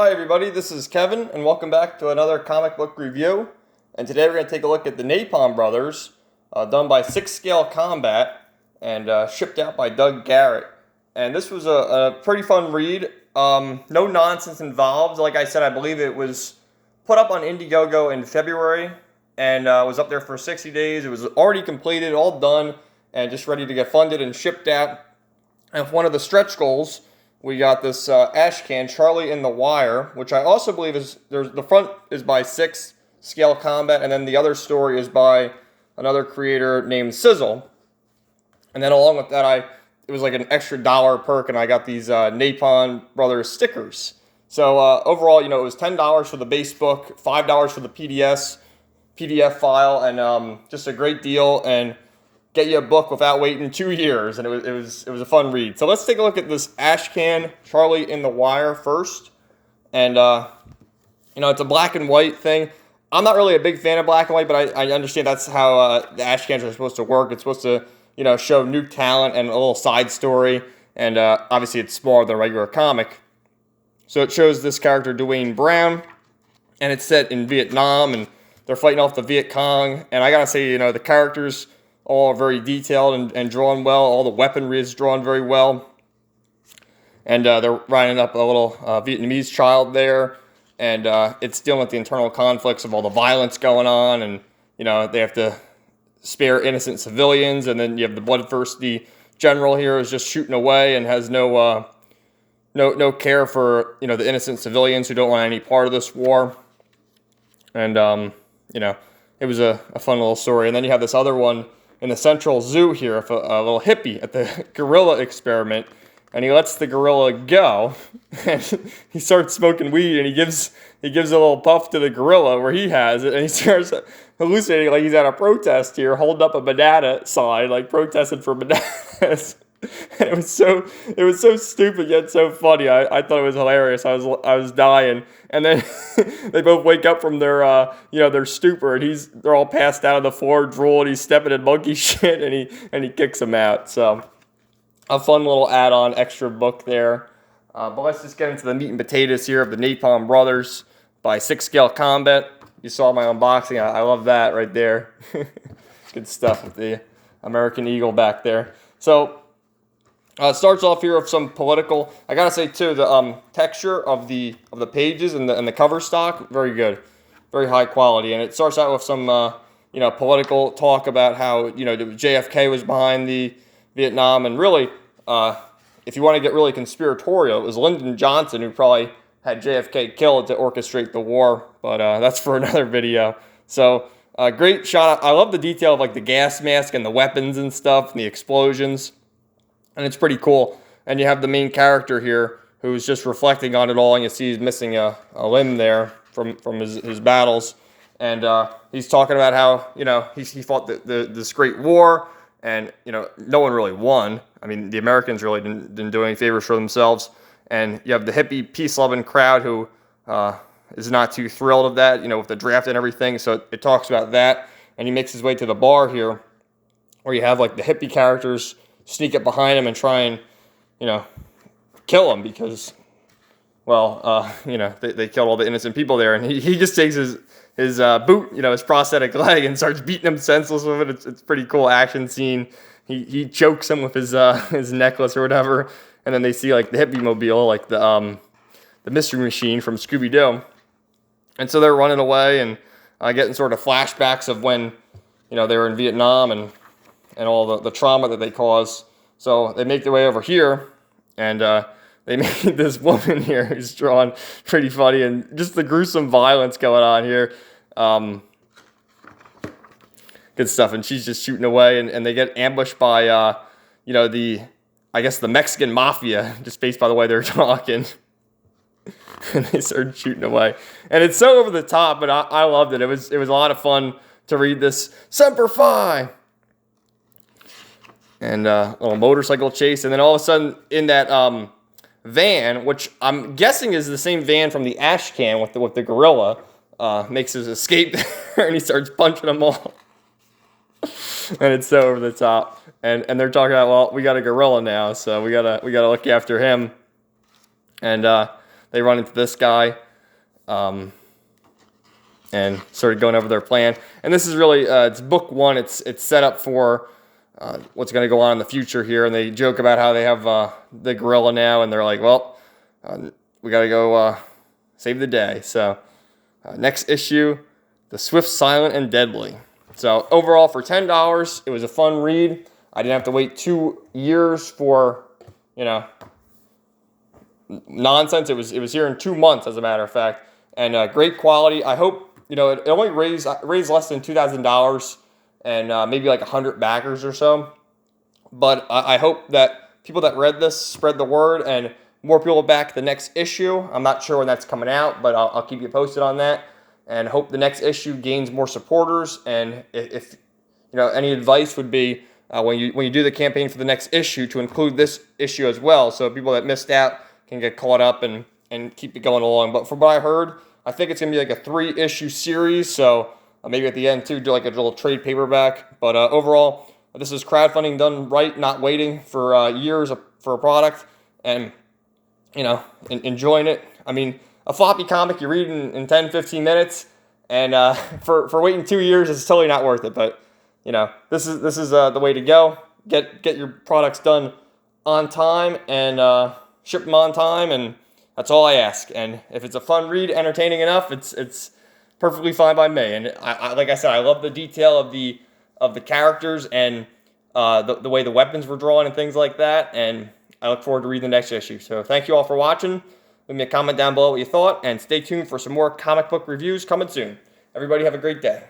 Hi everybody, this is Kevin, and welcome back to another comic book review. And today we're going to take a look at the Napalm Brothers, done by 6 Scale Combat, and shipped out by Doug Garrett. And this was a pretty fun read. No nonsense involved. Like I said, I believe it was put up on Indiegogo in February, and was up there for 60 days. It was already completed, all done, and just ready to get funded and shipped out. And with one of the stretch goals, we got this ash can, Charlie in the Wire, which I also believe is, the front is by 6 Scale Combat, and then the other story is by another creator named Sizzle. And then along with that, it was like an extra $1 perk, and I got these Napalm Brothers stickers. So overall, it was $10 for the base book, $5 for the PDF file, and just a great deal, and get you a book without waiting 2 years, and it was a fun read. So let's take a look at this ash can, Charlie in the Wire first. And it's a black and white thing. I'm not really a big fan of black and white, but I understand that's how the ash cans are supposed to work. It's supposed to show new talent and a little side story, and obviously it's smaller than a regular comic. So it shows this character Dwayne Brown, and it's set in Vietnam, and they're fighting off the Viet Cong. And I gotta say, the characters all very detailed and drawn well. All the weaponry is drawn very well. And they're riding up a little Vietnamese child there. And it's dealing with the internal conflicts of all the violence going on. And, they have to spare innocent civilians. And then you have the bloodthirsty general here who's just shooting away and has no care for, the innocent civilians who don't want any part of this war. And, it was a fun little story. And then you have this other one in the Central Zoo here, a little hippie at the gorilla experiment, and he lets the gorilla go, and he starts smoking weed, and he gives a little puff to the gorilla where he has it, and he starts hallucinating like he's at a protest here, holding up a banana sign, like protesting for bananas. And it was so stupid yet so funny. I thought it was hilarious. I was dying. And then they both wake up from their their stupor, and they're all passed out on the floor, drooling. He's stepping in monkey shit, and he kicks them out. So a fun little add-on extra book there. But let's just get into the meat and potatoes here of the Napalm Brothers by 6 Scale Combat. You saw my unboxing. I love that right there. Good stuff with the American Eagle back there. So it starts off here with some political. I gotta say too, the texture of the pages and the cover stock, very good, very high quality. And it starts out with some political talk about how JFK was behind the Vietnam, and really, if you want to get really conspiratorial, it was Lyndon Johnson who probably had JFK killed to orchestrate the war. But that's for another video. So great shot. I love the detail of like the gas mask and the weapons and stuff and the explosions. And it's pretty cool. And you have the main character here who's just reflecting on it all, and you see he's missing a limb there from his battles. And he's talking about how, he fought this great war, and, no one really won. I mean, the Americans really didn't do any favors for themselves. And you have the hippie, peace-loving crowd who is not too thrilled of that, with the draft and everything. So it talks about that. And he makes his way to the bar here, where you have, like, the hippie characters sneak up behind him and try and, kill him because, they killed all the innocent people there. And he just takes his boot, his prosthetic leg, and starts beating him senseless with it. It's pretty cool action scene. He chokes him with his necklace or whatever. And then they see, like, the hippie mobile, like the mystery machine from Scooby-Doo. And so they're running away and getting sort of flashbacks of when, they were in Vietnam and all the trauma that they cause. So they make their way over here, and they made this woman here who's drawn pretty funny, and just the gruesome violence going on here. Good stuff. And she's just shooting away, and they get ambushed by, the Mexican mafia, just based by the way they're talking. And they started shooting away. And it's so over the top, but I loved it. It was a lot of fun to read this. Semper Fi! And a little motorcycle chase, and then all of a sudden in that van, which I'm guessing is the same van from the ash can with the gorilla, makes his escape there, and he starts punching them all. And it's so over the top. And they're talking about, well, we got a gorilla now, so we gotta look after him. And they run into this guy and started going over their plan. And this is really, it's book one. It's set up for what's going to go on in the future here. And they joke about how they have the gorilla now, and they're like, well, we got to go save the day. So next issue, The Swift, Silent, and Deadly. So overall, for $10, it was a fun read. I didn't have to wait 2 years for, nonsense. It was here in 2 months, as a matter of fact, and great quality. I hope it only raised less than $2,000 and maybe like 100 backers or so. But I hope that people that read this spread the word and more people back the next issue. I'm not sure when that's coming out, but I'll keep you posted on that, and hope the next issue gains more supporters. And if any advice would be when you do the campaign for the next issue to include this issue as well, so people that missed out can get caught up and keep it going along. But from what I heard, I think it's going to be like a 3-issue series, so maybe at the end too do like a little trade paperback. But overall, this is crowdfunding done right, not waiting for years for a product, and enjoying it. I mean, a floppy comic you read in 10, 15 minutes, and for waiting 2 years, it's totally not worth it. But this is the way to go. Get your products done on time and ship them on time, and that's all I ask. And if it's a fun read, entertaining enough, it's perfectly fine by me. And I like I said, I love the detail of the characters and the way the weapons were drawn and things like that. And I look forward to reading the next issue. So thank you all for watching. Leave me a comment down below what you thought, and stay tuned for some more comic book reviews coming soon. Everybody have a great day.